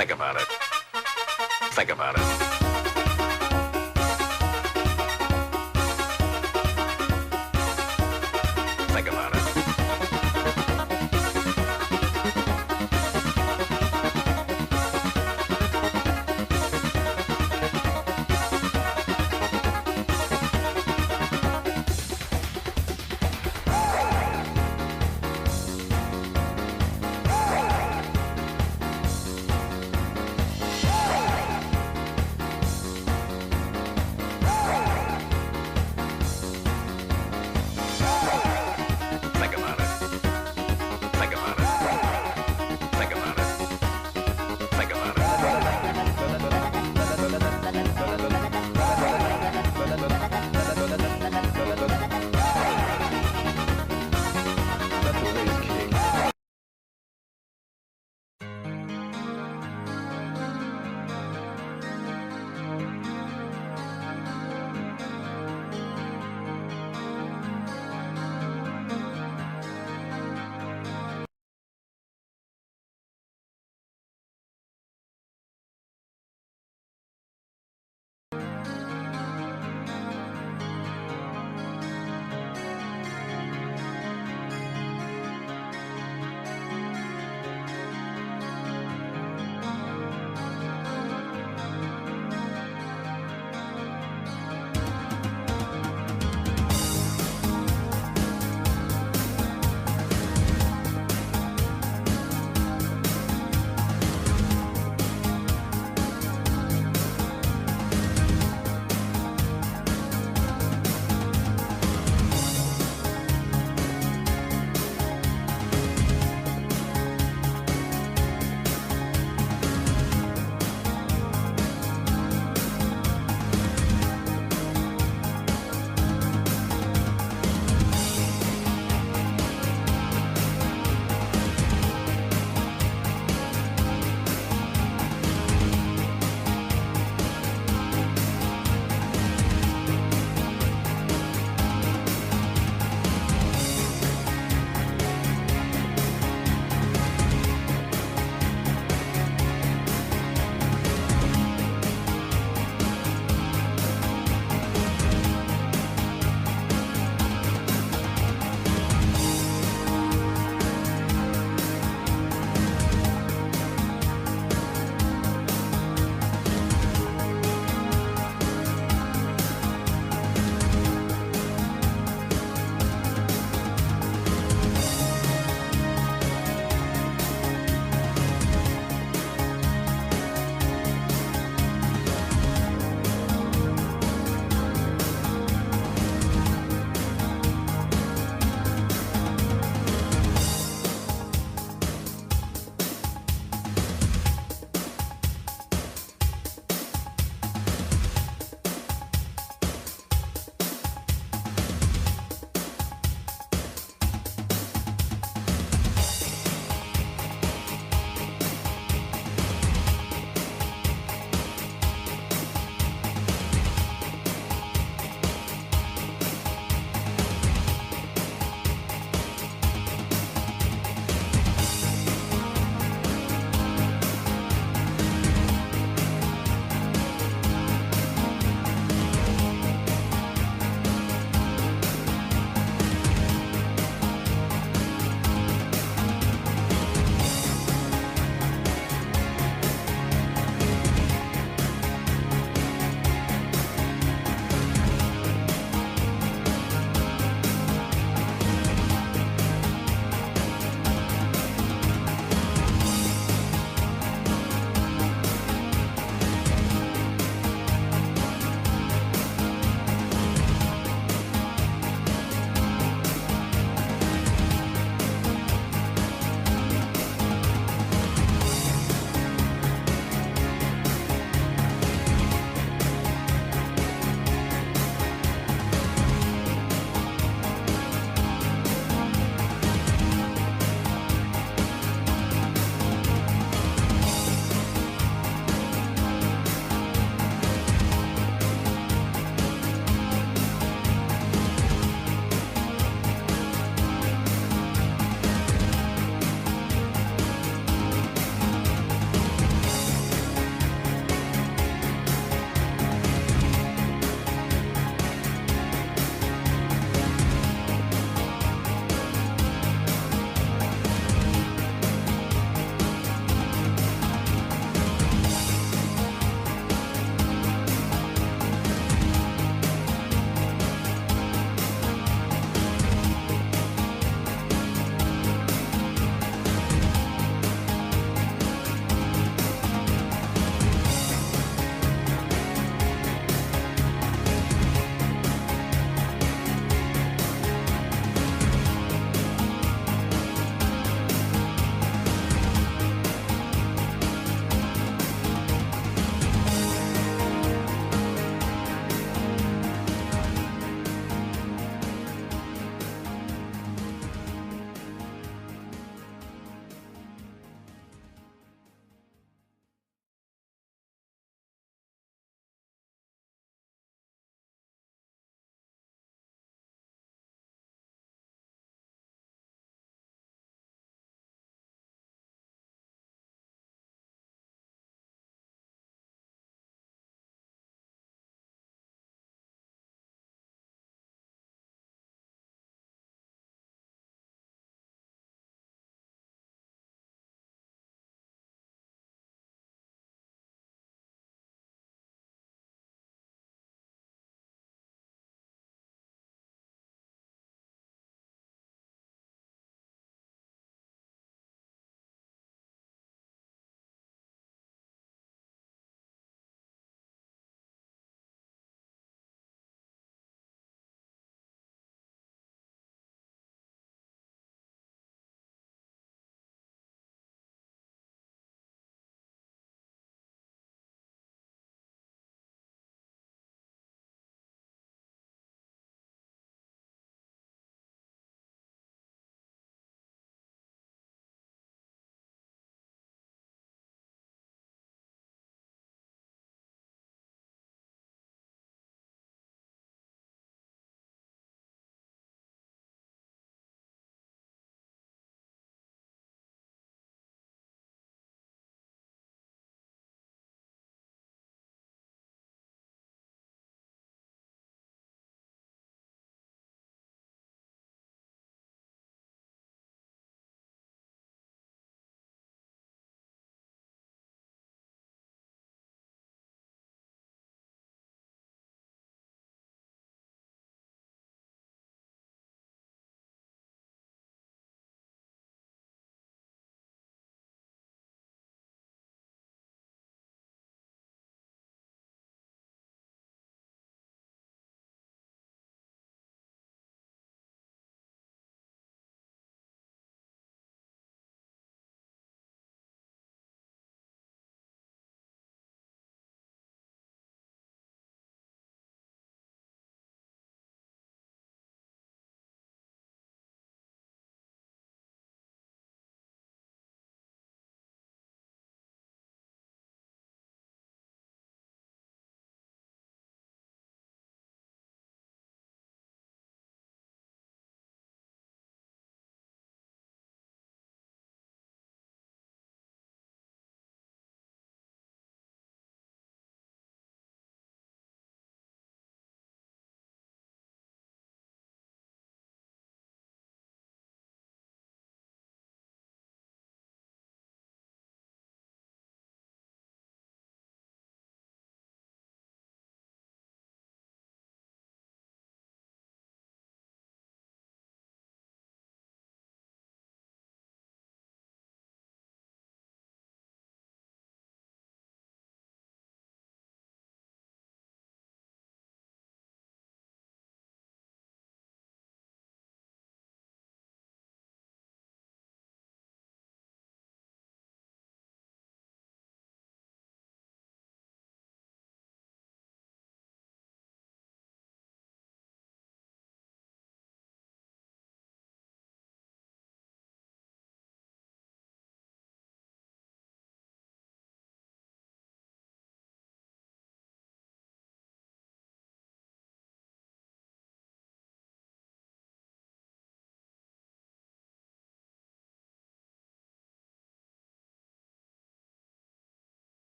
Think about it. Think about it. Think about it.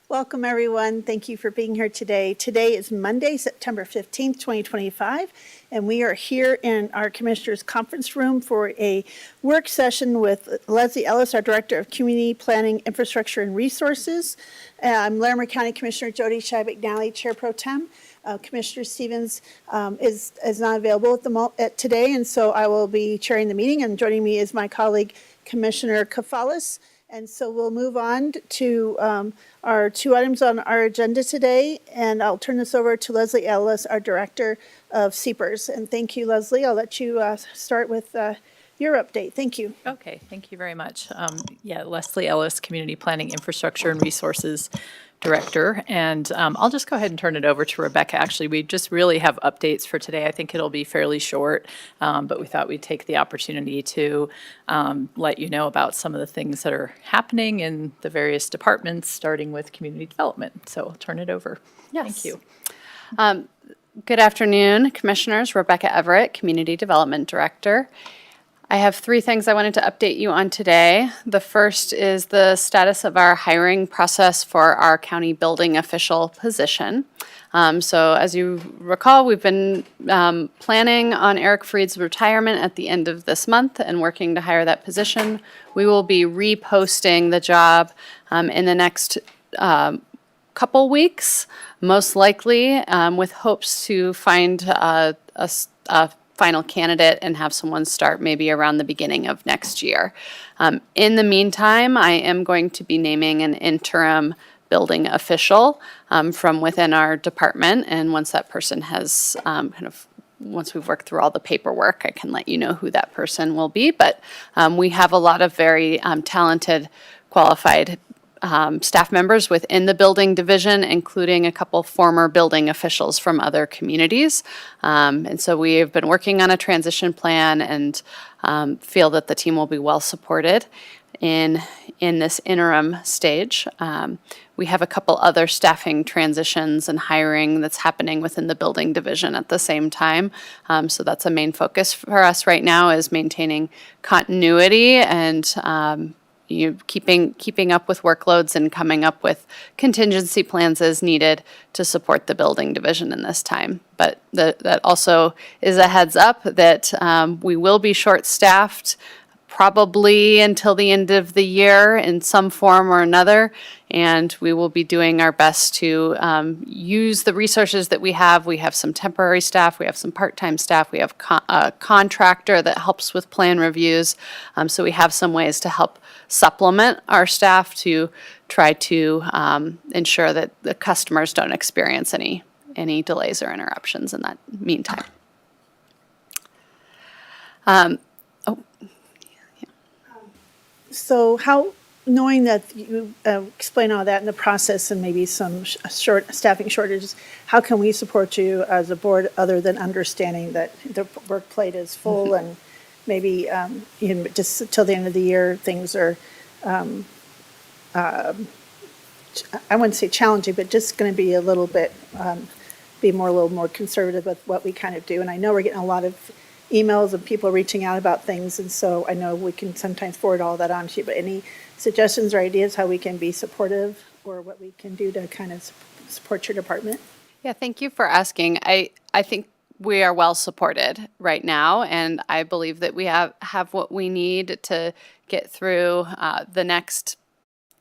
Welcome, everyone. Thank you for being here today. Today is Monday, September 15th, 2025, and we are here in our Commissioners' Conference Room for a work session with Leslie Ellis, our Director of Community Planning, Infrastructure, and Resources. I'm Larimer County Commissioner Jody Shai-McNally, Chair Pro Tem. Commissioner Stevens is not available today, and so I will be chairing the meeting, and joining me is my colleague, Commissioner Kafalis. And so we'll move on to our two items on our agenda today, and I'll turn this over to Leslie Ellis, our Director of CPERS. And thank you, Leslie. I'll let you start with your update. Thank you. Okay, thank you very much. Leslie Ellis, Community Planning, Infrastructure, and Resources Director. And I'll just go ahead and turn it over to Rebecca. Actually, we just really have updates for today. I think it'll be fairly short, but we thought we'd take the opportunity to let you know about some of the things that are happening in the various departments, starting with community development. So I'll turn it over. Yes. Thank you. Good afternoon, Commissioners. Rebecca Everett, Community Development Director. I have three things I wanted to update you on today. The first is the status of our hiring process for our county building official position. So as you recall, we've been planning on Eric Freed's retirement at the end of this month and working to hire that position. We will be reposting the job in the next couple weeks, most likely, with hopes to find a final candidate and have someone start maybe around the beginning of next year. In the meantime, I am going to be naming an interim building official from within our department, and once that person has once we've worked through all the paperwork, I can let you know who that person will be. But we have a lot of very talented, qualified staff members within the building division, including a couple former building officials from other communities. And so we have been working on a transition plan and feel that the team will be well supported in this interim stage. We have a couple other staffing transitions and hiring that's happening within the building division at the same time. So that's a main focus for us right now, is maintaining continuity and keeping up with workloads and coming up with contingency plans as needed to support the building division in this time. But that also is a heads up that we will be short-staffed probably until the end of the year in some form or another, and we will be doing our best to use the resources that we have. We have some temporary staff, we have some part-time staff, we have a contractor that helps with plan reviews, so we have some ways to help supplement our staff to try to ensure that the customers don't experience any delays or interruptions in that meantime. So how, knowing that you explain all that in the process and maybe some staffing shortages, how can we support you as a board other than understanding that the work plate is full and maybe just till the end of the year things are, I wouldn't say challenging, but just going to be a little bit, a little more conservative with what we kind of do. And I know we're getting a lot of emails of people reaching out about things, and so I know we can sometimes forward all that on to you, but any suggestions or ideas how we can be supportive or what we can do to kind of support your department? Yeah, thank you for asking. I think we are well supported right now, and I believe that we have what we need to get through the next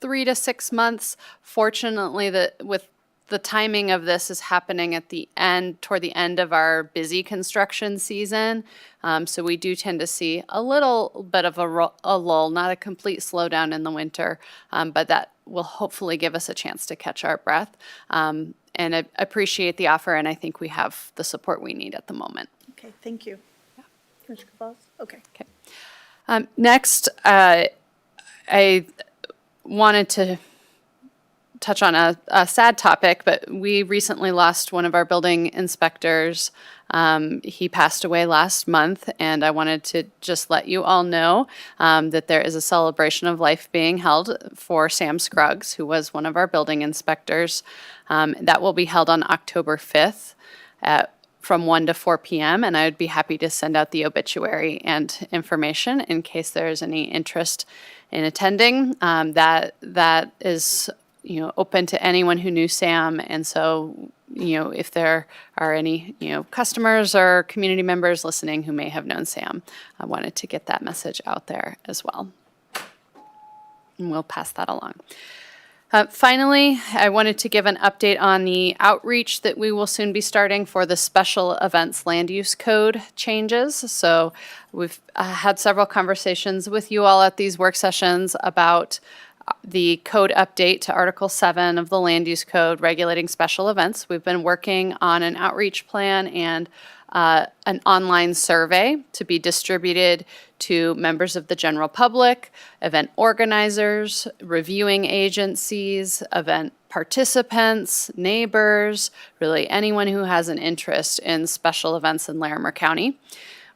3 to 6 months. Fortunately, with the timing of this is happening at the end, toward the end of our busy construction season. So we do tend to see a little bit of a lull, not a complete slowdown in the winter, but that will hopefully give us a chance to catch our breath. And I appreciate the offer, and I think we have the support we need at the moment. Okay, thank you. Yeah. Commissioner Cavallo? Okay. Next, I wanted to touch on a sad topic, but we recently lost one of our building inspectors. He passed away last month, and I wanted to just let you all know that there is a celebration of life being held for Sam Scruggs, who was one of our building inspectors. That will be held on October 5th from 1 to 4 p.m., and I would be happy to send out the obituary and information in case there is any interest in attending. That is open to anyone who knew Sam. And so, if there are any, customers or community members listening who may have known Sam, I wanted to get that message out there as well. And we'll pass that along. Finally, I wanted to give an update on the outreach that we will soon be starting for the special events land use code changes. So we've had several conversations with you all at these work sessions about the code update to Article 7 of the Land Use Code regulating special events. We've been working on an outreach plan and an online survey to be distributed to members of the general public, event organizers, reviewing agencies, event participants, neighbors, really anyone who has an interest in special events in Larimer County.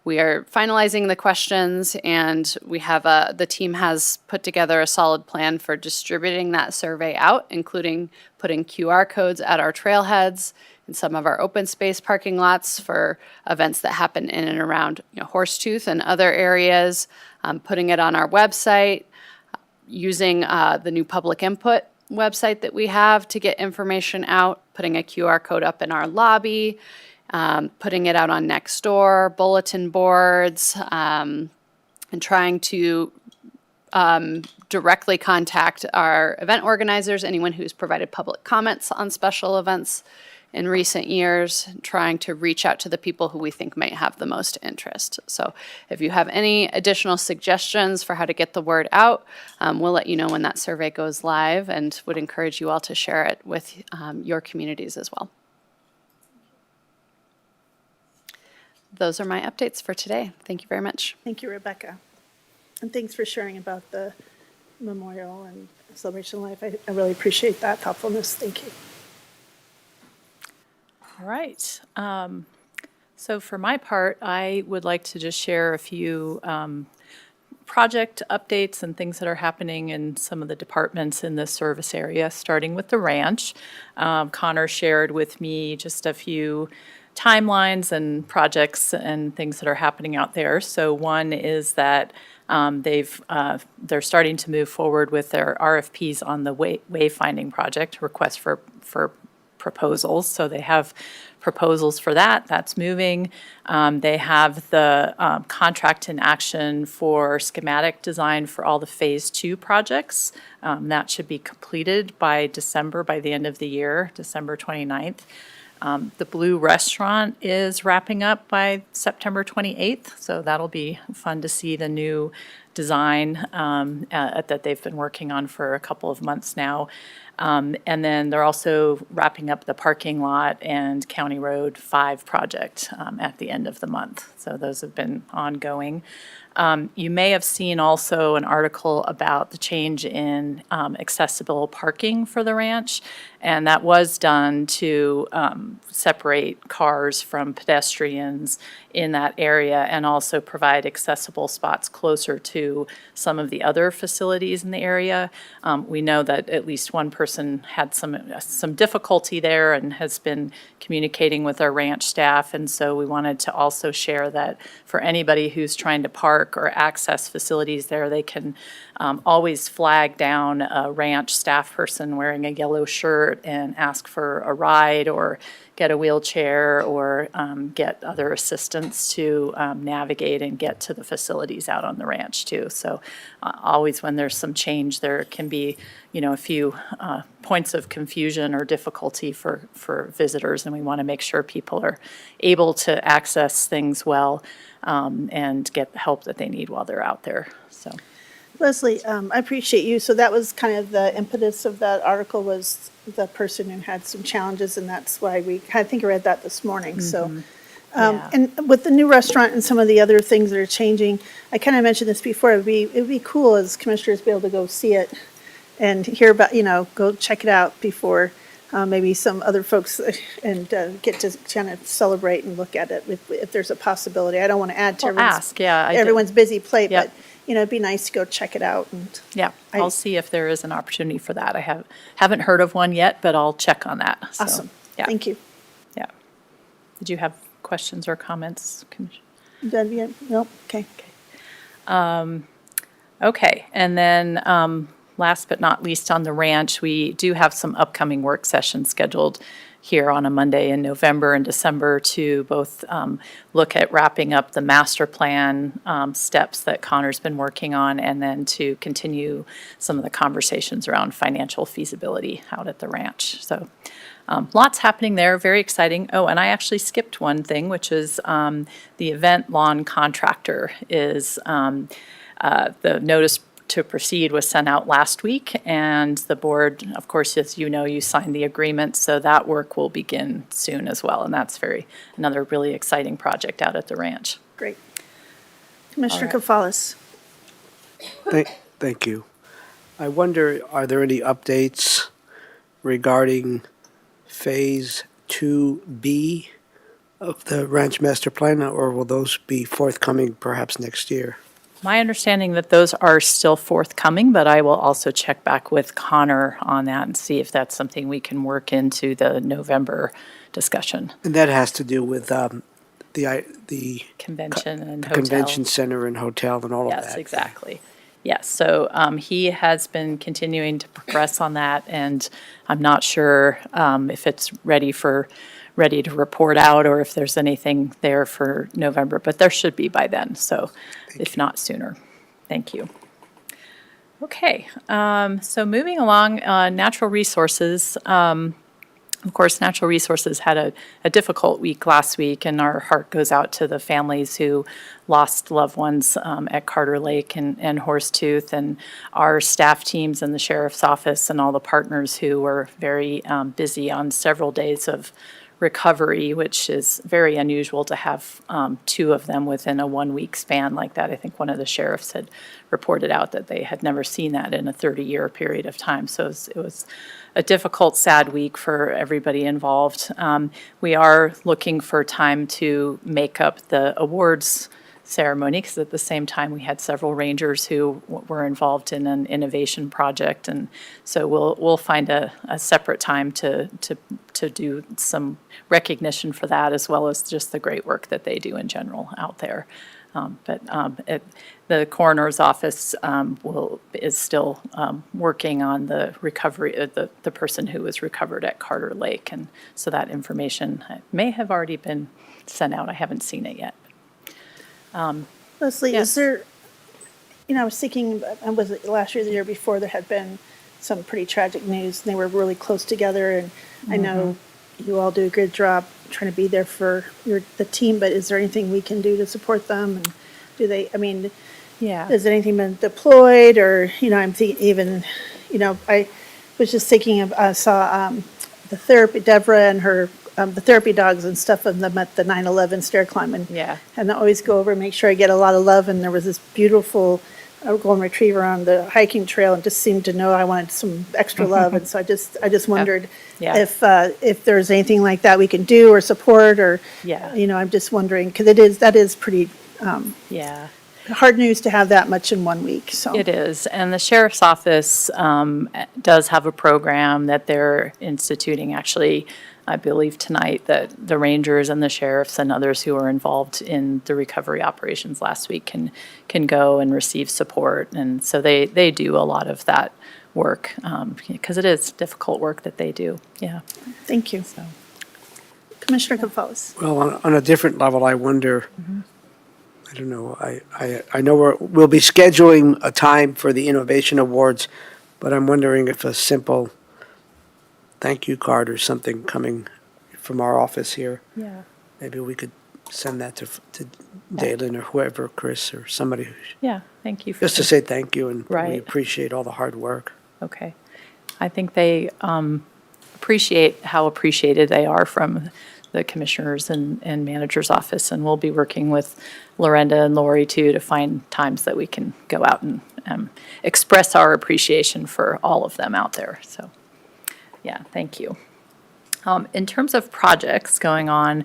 We are finalizing the questions, and we have the team has put together a solid plan for distributing that survey out, including putting QR codes at our trailheads in some of our open space parking lots for events that happen in and around Horsetooth and other areas, putting it on our website, using the new public input website that we have to get information out, putting a QR code up in our lobby, putting it out on Nextdoor, bulletin boards, and trying to directly contact our event organizers, anyone who's provided public comments on special events in recent years, trying to reach out to the people who we think might have the most interest. So if you have any additional suggestions for how to get the word out, we'll let you know when that survey goes live, and would encourage you all to share it with your communities as well. Those are my updates for today. Thank you very much. Thank you, Rebecca. And thanks for sharing about the memorial and celebration of life. I really appreciate that thoughtfulness. Thank you. All right. So for my part, I would like to just share a few project updates and things that are happening in some of the departments in this service area, starting with the ranch. Connor shared with me just a few timelines and projects and things that are happening out there. So one is that they're starting to move forward with their RFPs on the wayfinding project, request for proposals. So they have proposals for that. That's moving. They have the contract in action for schematic design for all the Phase 2 projects. That should be completed by the end of the year, December 29th. The Blue Restaurant is wrapping up by September 28th, so that'll be fun to see the new design that they've been working on for a couple of months now. And then they're also wrapping up the parking lot and County Road 5 project at the end of the month. So those have been ongoing. You may have seen also an article about the change in accessible parking for the ranch, and that was done to separate cars from pedestrians in that area and also provide accessible spots closer to some of the other facilities in the area. We know that at least one person had some difficulty there and has been communicating with our ranch staff, and so we wanted to also share that for anybody who's trying to park or access facilities there, they can always flag down a ranch staff person wearing a yellow shirt and ask for a ride or get a wheelchair or get other assistance to navigate and get to the facilities out on the ranch too. So always when there's some change, there can be, a few points of confusion or difficulty for visitors, and we want to make sure people are able to access things well and get the help that they need while they're out there. So. Leslie, I appreciate you. So that was kind of the impetus of that article, was the person who had some challenges, and that's why I think I read that this morning. So, Yeah. and with the new restaurant and some of the other things that are changing, I kind of mentioned this before, it'd be cool as commissioners to be able to go see it and hear about, go check it out before maybe some other folks and get to kind of celebrate and look at it if there's a possibility. I don't want to add to everyone's busy plate, Yep. but it'd be nice to go check it out. And Yeah, I'll see if there is an opportunity for that. I haven't heard of one yet, but I'll check on that. So, awesome. Yeah. Thank you. Yeah. Did you have questions or comments, Commissioner? Nope. Okay. Okay, and then last but not least, on the ranch, we do have some upcoming work sessions scheduled here on a Monday in November and December to both look at wrapping up the master plan steps that Connor's been working on, and then to continue some of the conversations around financial feasibility out at the ranch. So lots happening there, very exciting. Oh, and I actually skipped one thing, which is the event lawn contractor is the notice to proceed was sent out last week, and the board, of course, as you know, you signed the agreement, so that work will begin soon as well, and that's another really exciting project out at the ranch. Great. Commissioner All right. Gonzalez. Thank you. I wonder, are there any updates regarding Phase 2B of the Ranch Master Plan, or will those be forthcoming perhaps next year? My understanding that those are still forthcoming, but I will also check back with Connor on that and see if that's something we can work into the November discussion. And that has to do with the Convention and the hotel. convention center and hotel and all of that. Yes, exactly. Yes, so he has been continuing to progress on that, and I'm not sure if it's ready to report out or if there's anything there for November, but there should be by then, so if not sooner. Thank you. Okay, so moving along, natural resources. Of course, Natural Resources had a difficult week last week, and our heart goes out to the families who lost loved ones at Carter Lake and Horsetooth, and our staff teams and the sheriff's office and all the partners who were very busy on several days of recovery, which is very unusual to have two of them within a 1 week span like that. I think one of the sheriffs had reported out that they had never seen that in a 30-year period of time. So it was a difficult, sad week for everybody involved. We are looking for time to make up the awards ceremony, because at the same time we had several rangers who were involved in an innovation project, and so we'll find a separate time to do some recognition for that, as well as just the great work that they do in general out there. The coroner's office is still working on the recovery of the person who was recovered at Carter Lake, and so that information may have already been sent out. I haven't seen it yet. Leslie, Yes. is there, I was thinking, was it last year or the year before, there had been some pretty tragic news, and they were really close together, and I know you all do a good job trying to be there for the team, but is there anything we can do to support them? And do they, Yeah. has anything been deployed, or, I'm thinking even, I was just thinking of, I saw the therapy, Deborah and her, the therapy dogs and stuff of them at the 9/11 stair climb, and Yeah. and I always go over and make sure I get a lot of love, and there was this beautiful golden retriever on the hiking trail, and just seemed to know I wanted some extra love, and so I just wondered Yeah. if there's anything like that we can do or support, or, Yeah. I'm just wondering, because that is pretty Yeah. hard news to have that much in 1 week, so. It is, and the sheriff's office does have a program that they're instituting, actually, I believe tonight, that the rangers and the sheriffs and others who were involved in the recovery operations last week can go and receive support, and so they do a lot of that work, because it is difficult work that they do, yeah. Thank you. So, Commissioner Gonzalez. Well, on a different level, I wonder, I don't know, I know we'll be scheduling a time for the Innovation Awards, but I'm wondering if a simple thank you card or something coming from our office here, yeah, maybe we could send that to Dalen or whoever, Chris or somebody, yeah, thank you. just to say thank you, and we Right. appreciate all the hard work. Okay. I think they appreciate how appreciated they are from the commissioners and manager's office, and we'll be working with Lorenda and Lori too to find times that we can go out and express our appreciation for all of them out there. So, yeah, thank you. In terms of projects going on,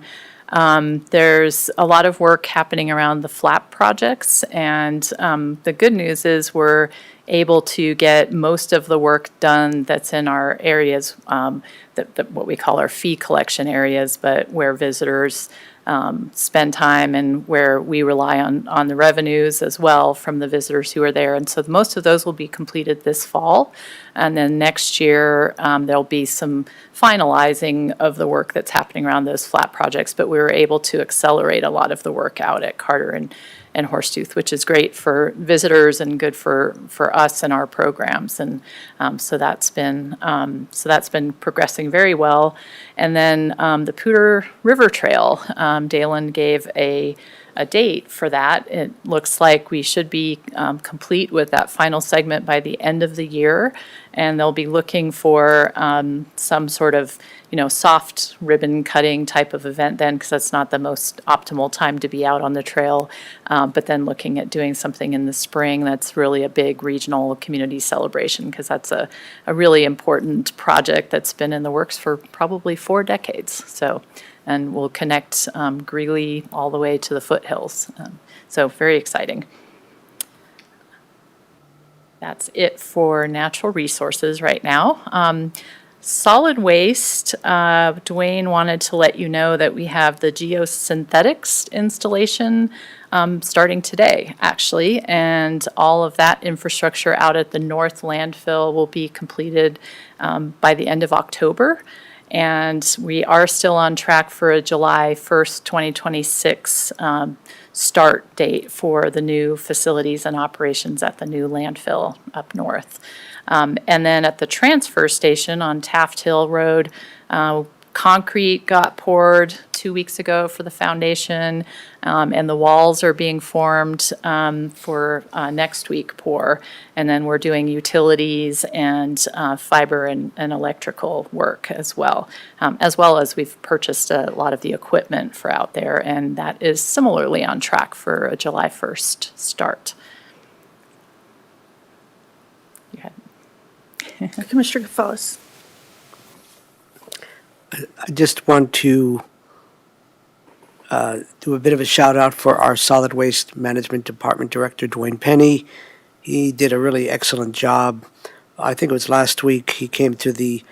There's a lot of work happening around the flap projects, and the good news is we're able to get most of the work done that's in our areas, that what we call our fee collection areas, but where visitors spend time and where we rely on the revenues as well from the visitors who are there. And so most of those will be completed this fall. And then next year, there'll be some finalizing of the work that's happening around those flat projects. But we were able to accelerate a lot of the work out at Carter and Horsetooth, which is great for visitors and good for us and our programs. And so that's been progressing very well. And then the Poudre River Trail, Dalen gave a date for that. It looks like we should be complete with that final segment by the end of the year, and they'll be looking for some sort of soft ribbon cutting type of event then, because that's not the most optimal time to be out on the trail. But then looking at doing something in the spring that's really a big regional community celebration, because that's a really important project that's been in the works for probably 4 decades. So, and will connect Greeley all the way to the foothills. So very exciting. That's it for natural resources right now. Solid waste, Dwayne wanted to let you know that we have the geosynthetics installation starting today, actually, and all of that infrastructure out at the North Landfill will be completed by the end of October. And we are still on track for a July 1st, 2026 start date for the new facilities and operations at the new landfill up north. And then at the transfer station on Taft Hill Road, concrete got poured 2 weeks ago for the foundation, and the walls are being formed for next week pour. And then we're doing utilities and fiber and electrical work as well as we've purchased a lot of the equipment for out there, and that is similarly on track for a July 1st start. Commissioner Gonzalez. I just want to do a bit of a shout out for our Solid Waste Management Department Director, Dwayne Penny. He did a really excellent job. I think it was last week he came to the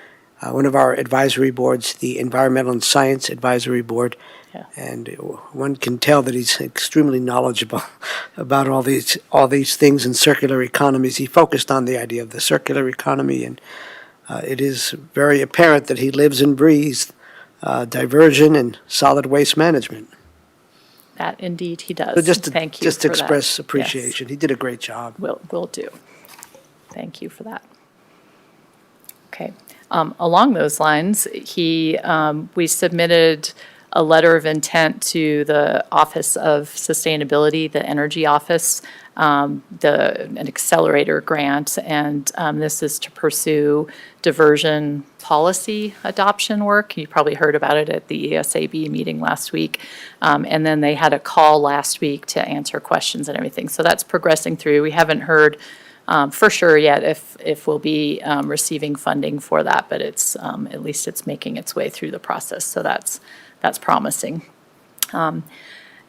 one of our advisory boards, the Environmental and Science Advisory Board, and one can tell that he's extremely knowledgeable about all these things in circular economies. He focused on the idea of the circular economy, and it is very apparent that he lives and breathes diversion and solid waste management. That indeed he does. So just to, Thank you just to for that. express appreciation. Yes. He did a great job. Will do. Thank you for that. Okay. Along those lines, we submitted a letter of intent to the Office of Sustainability, the Energy Office, an accelerator grant, and this is to pursue diversion policy adoption work. You probably heard about it at the ESAB meeting last week, and then they had a call last week to answer questions and everything. So that's progressing through. We haven't heard for sure yet if we'll be receiving funding for that, but it's at least it's making its way through the process. So that's promising.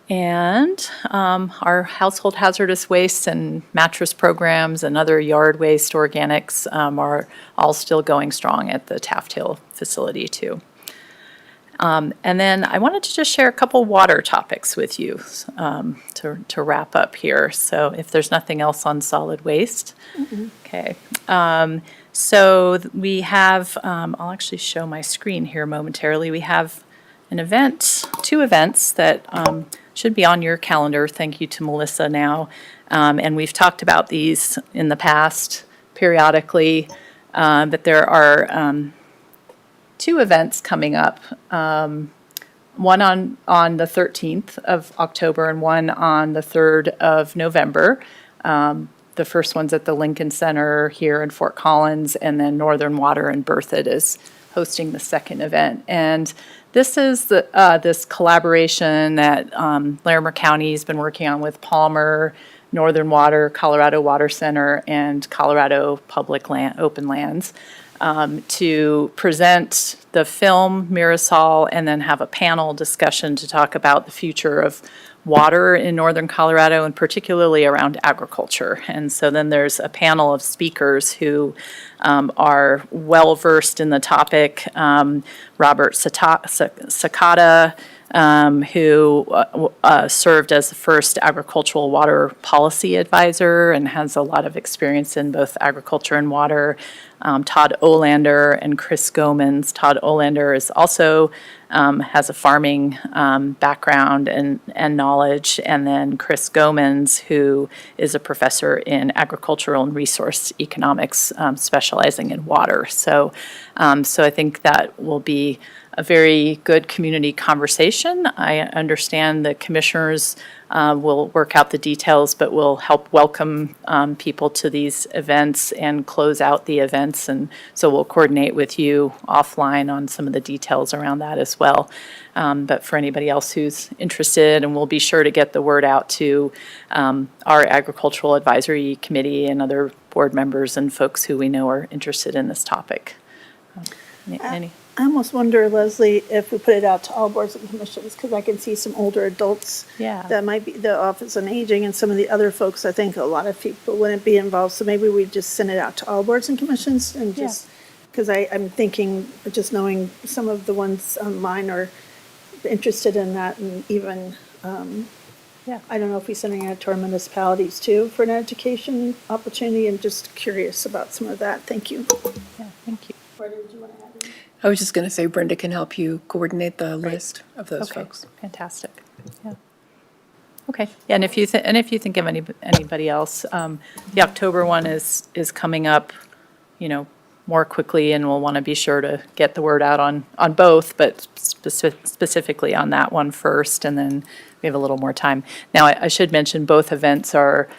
And our household hazardous waste and mattress programs and other yard waste organics are all still going strong at the Taft Hill facility too. And then I wanted to just share a couple water topics with you to wrap up here. So if there's nothing else on solid waste. Mm-hmm. Okay. So we have, I'll actually show my screen here momentarily. We have an event, 2 events that should be on your calendar. Thank you to Melissa now. And we've talked about these in the past periodically, but there are 2 events coming up, one on the 13th of October and one on the 3rd of November. The first one's at the Lincoln Center here in Fort Collins, and then Northern Water and Berthoud is hosting the second event. And this is this collaboration that Larimer County has been working on with Palmer, Northern Water, Colorado Water Center, and Colorado Public Open Lands. to present the film Mirasol and then have a panel discussion to talk about the future of water in northern Colorado and particularly around agriculture. And so then there's a panel of speakers who are well versed in the topic. Robert Sakata, who served as the first agricultural water policy advisor and has a lot of experience in both agriculture and water. Todd Olander and Chris Gomans. Todd Olander is also has a farming background and knowledge, and then Chris Gomans, who is a professor in agricultural and resource economics, specializing in water. So I think that will be a very good community conversation. I understand the commissioners will work out the details, but will help welcome people to these events and close out the events. And so we'll coordinate with you offline on some of the details around that as well. But for anybody else who's interested, and we'll be sure to get the word out to our Agricultural Advisory Committee and other board members and folks who we know are interested in this topic. Any? I almost wonder, Leslie, if we put it out to all boards and commissions, because I can see some older adults. Yeah. That might be the Office on Aging and some of the other folks. I think a lot of people wouldn't be involved, so maybe we just send it out to all boards and commissions and just, because I'm thinking, just knowing some of the ones on mine are interested in that, and even, I don't know if we're sending it out to our municipalities too for an education opportunity, and just curious about some of that. Thank you. Yeah, thank you. Where did you want to add? I was just going to say Brenda can help you coordinate the list of those Okay, folks. fantastic. Yeah. Okay, yeah, and if you think of anybody else, the October one is coming up, more quickly, and we'll want to be sure to get the word out on both, but specifically on that one first, and then we have a little more time. Now, I should mention both events are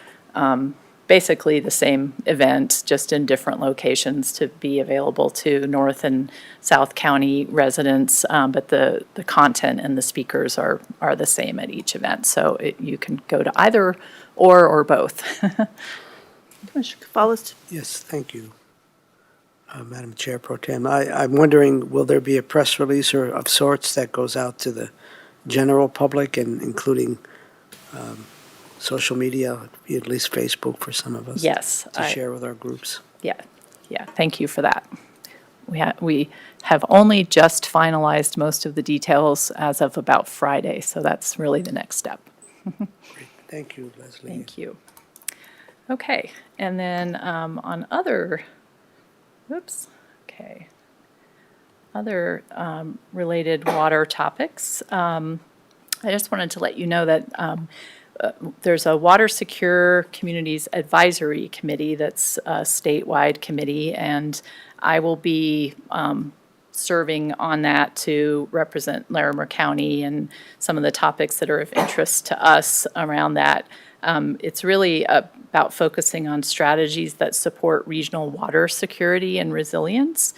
basically the same event, just in different locations to be available to North and South County residents, but the content and the speakers are the same at each event. So you can go to either or both. Commissioner Cavallis? Yes, thank you, Madam Chair Pro Tem. I'm wondering, will there be a press release or of sorts that goes out to the general public, and including social media, at least Facebook for some of us? Yes, To share with our groups? Yeah, thank you for that. We have only just finalized most of the details as of about Friday, so that's really the next step. Great. Thank you, Leslie. Thank you. Okay, and then on other, other related water topics, I just wanted to let you know that there's a Water Secure Communities Advisory Committee that's a statewide committee, and I will be serving on that to represent Larimer County and some of the topics that are of interest to us around that. It's really about focusing on strategies that support regional water security and resilience.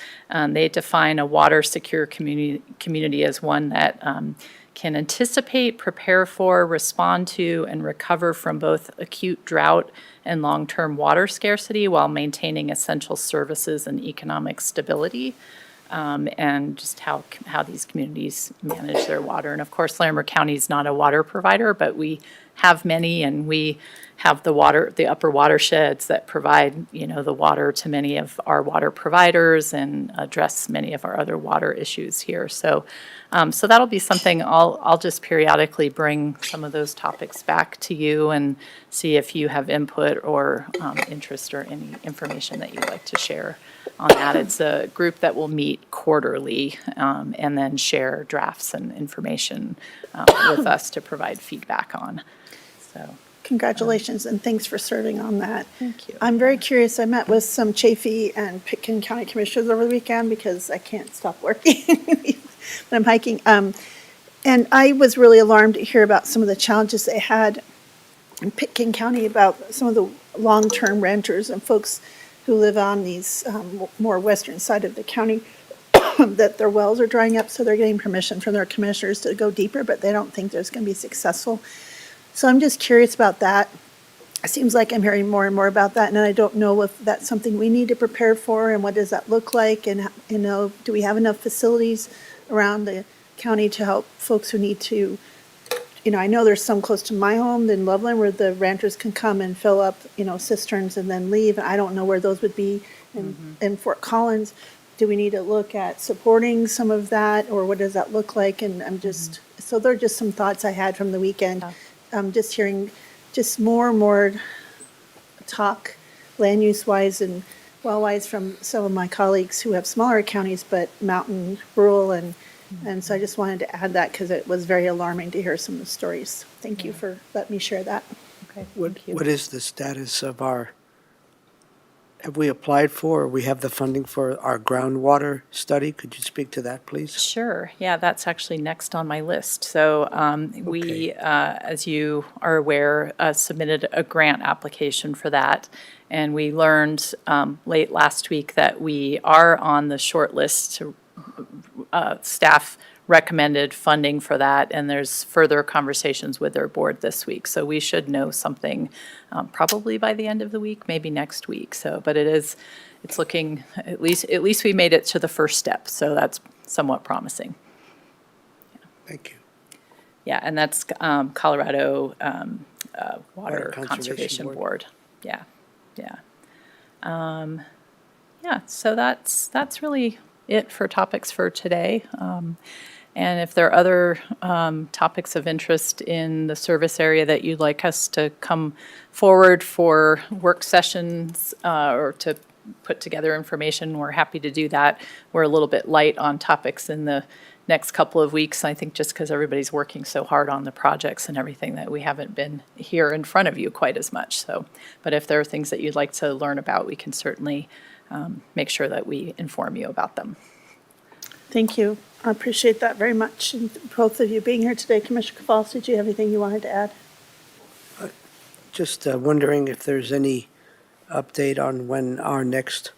They define a water secure community as one that can anticipate, prepare for, respond to, and recover from both acute drought and long-term water scarcity while maintaining essential services and economic stability, and just how these communities manage their water. And of course, Larimer County is not a water provider, but we have many, and we have the upper watersheds that provide, the water to many of our water providers and address many of our other water issues here. So that'll be something I'll just periodically bring some of those topics back to you and see if you have input or interest or any information that you'd like to share on that. It's a group that will meet quarterly and then share drafts and information with us to provide feedback on. So. Congratulations, and thanks for serving on that. Thank you. I'm very curious. I met with some Chaffee and Pitkin County commissioners over the weekend because I can't stop working when I'm hiking. And I was really alarmed to hear about some of the challenges they had in Pitkin County about some of the long-term renters and folks who live on these more western side of the county, that their wells are drying up, so they're getting permission from their commissioners to go deeper, but they don't think there's going to be successful. So I'm just curious about that. it seems like I'm hearing more and more about that, and I don't know if that's something we need to prepare for, and what does that look like, and, do we have enough facilities around the county to help folks who need to, I know there's some close to my home in Loveland where the ranchers can come and fill up, cisterns and then leave. I don't know where those would be in Fort Collins. Do we need to look at supporting some of that, or what does that look like? And so they're just some thoughts I had from the weekend. Just hearing just more and more talk, land use wise and well wise, from some of my colleagues who have smaller counties, but mountain, rural, and so I just wanted to add that because it was very alarming to hear some of the stories. Thank you for letting me share that. Okay, What, thank you. what is the status of have we applied for, or we have the funding for our groundwater study? Could you speak to that, please? Sure. Yeah, that's actually next on my list. So we, as you are aware, submitted a grant application for that. And we learned late last week that we are on the short list to staff recommended funding for that, and there's further conversations with their board this week. So we should know something probably by the end of the week, maybe next week. So, but it's looking, at least we made it to the first step. So that's somewhat promising. Thank you. Yeah, and that's Colorado Water Conservation Conservation Board. Board. Yeah, yeah. Yeah, so that's really it for topics for today. And if there are other topics of interest in the service area that you'd like us to come forward for work sessions or to put together information, we're happy to do that. We're a little bit light on topics in the next couple of weeks, I think, just because everybody's working so hard on the projects and everything that we haven't been here in front of you quite as much. So, but if there are things that you'd like to learn about, we can certainly make sure that we inform you about them. Thank you. I appreciate that very much. And both of you being here today. Commissioner Cavals, did you have anything you wanted to add? Just wondering if there's any update on when our next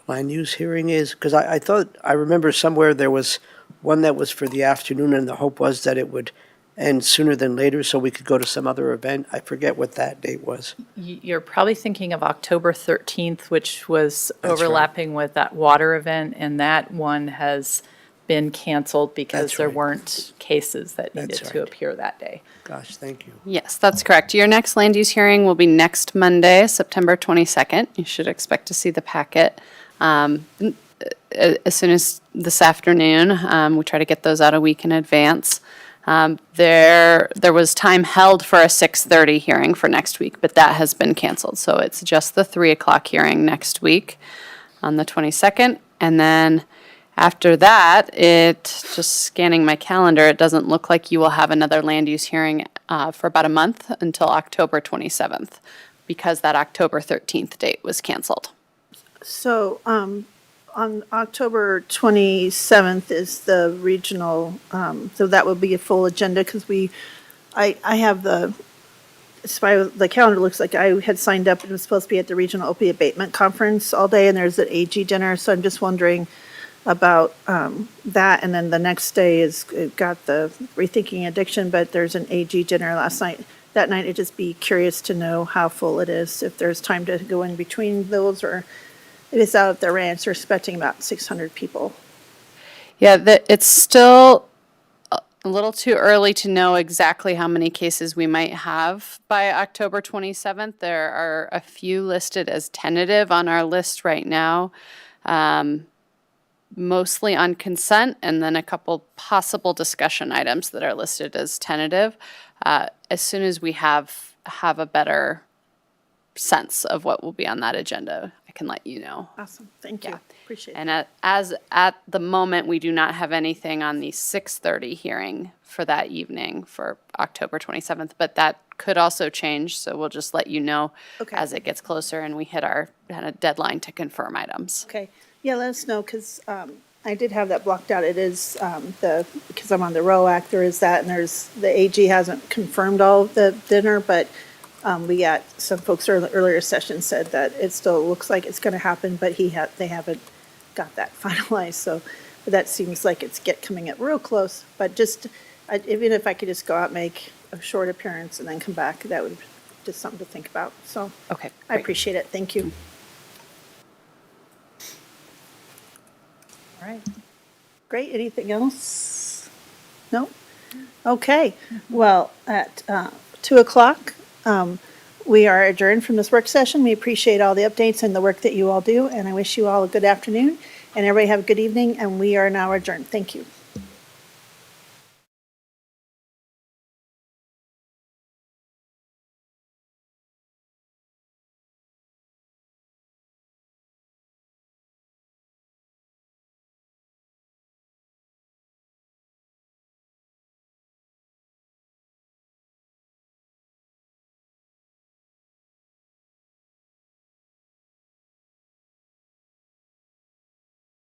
land use hearing is, because I remember somewhere there was one that was for the afternoon, and the hope was that it would end sooner than later so we could go to some other event. I forget what that date was. You're probably thinking of October 13th, which was That's right. overlapping with that water event, and that one has been canceled because That's there right. weren't cases that needed That's to right. appear that day. Gosh, thank you. Yes, that's correct. Your next land use hearing will be next Monday, September 22nd. You should expect to see the packet as soon as this afternoon. We try to get those out a week in advance. There was time held for a 6:30 hearing for next week, but that has been canceled. So it's just the 3 o'clock hearing next week on the 22nd. And then after that, just scanning my calendar, it doesn't look like you will have another land use hearing for about a month until October 27th, because that October 13th date was canceled. So on October 27th is the regional, so that will be a full agenda because I have the calendar looks like I had signed up and was supposed to be at the Regional Opioid Abatement Conference all day, and there's an AG dinner, so I'm just wondering about that. And then the next day is got the Rethinking Addiction, but there's an AG dinner that night. I'd just be curious to know how full it is, if there's time to go in between those, or if it's out at the ranch. They're expecting about 600 people. Yeah, it's still a little too early to know exactly how many cases we might have by October 27th. There are a few listed as tentative on our list right now, mostly on consent, and then a couple possible discussion items that are listed as tentative. As soon as we have a better sense of what will be on that agenda, I can let you know. Awesome. Thank you. Yeah. Appreciate it. And at the moment, we do not have anything on the 6:30 hearing for that evening for October 27th, but that could also change, so we'll just let you know Okay. as it gets closer and we hit our kind of deadline to confirm items. Okay. Yeah, let us know, because I did have that blocked out. It is because I'm on the ROAC, there is that, and there's, the AG hasn't confirmed all of the dinner, but we got some folks earlier session said that it still looks like it's going to happen, but they haven't got that finalized. So but that seems like it's coming up real close. But just even if I could just go out, make a short appearance, and then come back, that would just something to think about. So Okay, I great. appreciate it. Thank you. All right. Great. Anything else? No? Okay. Well, at 2 o'clock, we are adjourned from this work session. We appreciate all the updates and the work that you all do, and I wish you all a good afternoon, and everybody have a good evening, and we are now adjourned. Thank you.